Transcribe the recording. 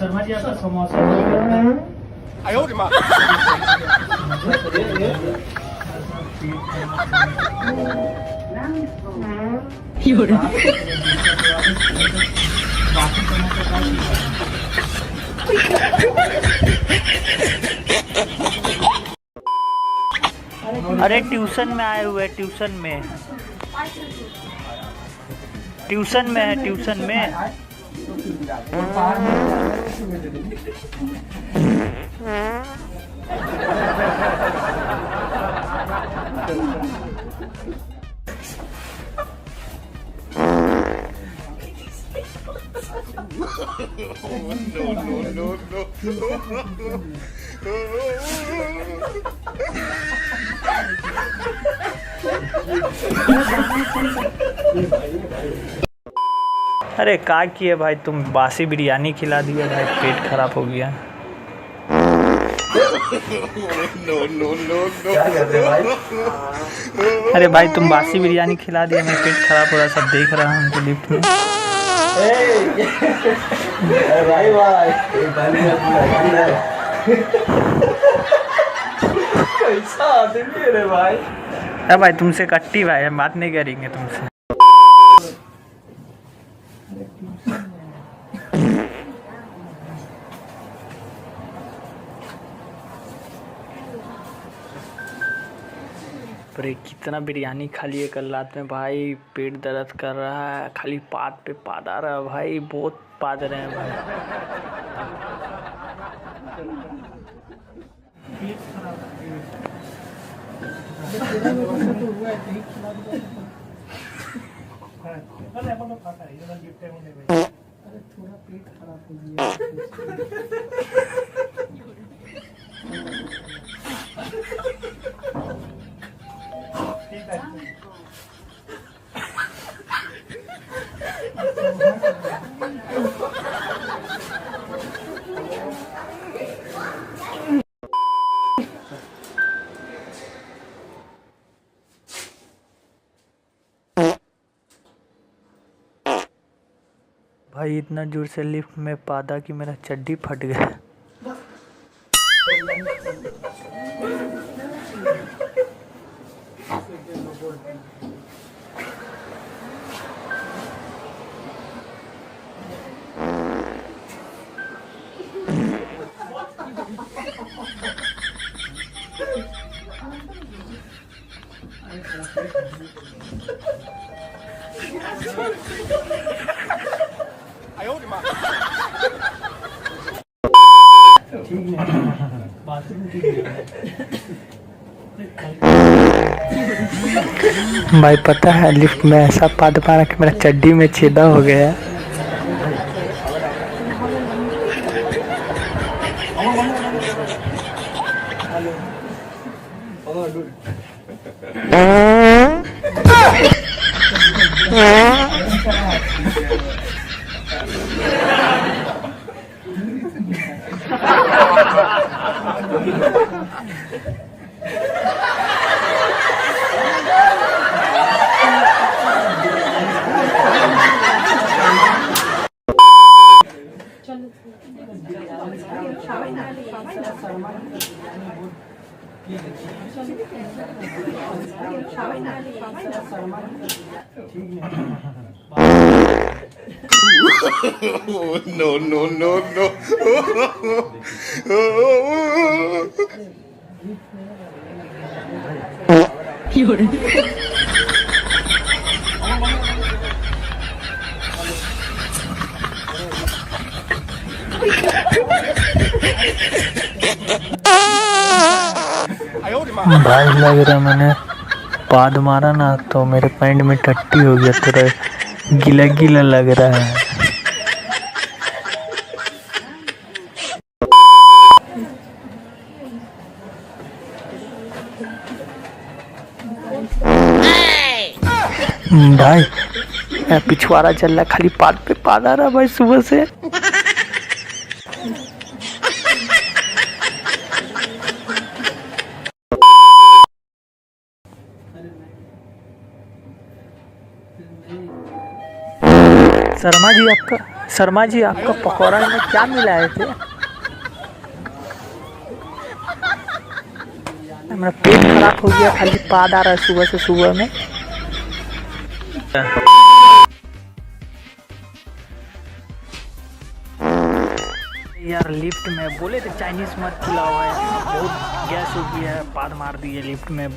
शर्मा जी आपका समोसा करता है। अरे ट्यूशन में आए हुए, ट्यूशन में है, ट्यूशन में। अरे क्या किए भाई, तुम बासी बिरयानी खिला दिए भाई, पेट खराब हो गया। अरे भाई तुम बासी बिरयानी खिला दिया, मेरा पेट खराब हो रहा है, सब देख रहा हूँ उनको लिफ्ट में। कैसा आदमी है रे भाई। अरे भाई तुमसे कट्टी भाई, हम बात नहीं करेंगे तुमसे। अरे कितना बिरयानी खा लिए कल रात में भाई, पेट दर्द कर रहा है, खाली पाद पे पाद आ रहा है भाई, बहुत पाद रहे हैं भाई। अरे थोड़ा पेट खराब हो गया। भाई इतना जोर से लिफ्ट में पादा कि मेरा चड्डी फट गया। भाई पता है लिफ्ट में ऐसा पाद मारा कि मेरा चड्डी में छेदा हो गया। No, no, no, no. भाई लग रहा मैंने पाद मारा ना तो मेरे पैंट में टट्टी हो गया, थोड़ा गीला गीला लग रहा है। भाई पिछवाड़ा चल रहा, खाली पाद पे पाद आ रहा भाई सुबह से। शर्मा जी आपका शर्मा जी आपका पकौड़ा में क्या मिलाए थे? मेरा पेट खराब हो गया, खाली पाद आ रहा है सुबह से सुबह में। यार लिफ्ट में बोले थे चाइनीज मत खिलाओ है, बहुत गैस हो गया है, पाद मार दिए लिफ्ट में।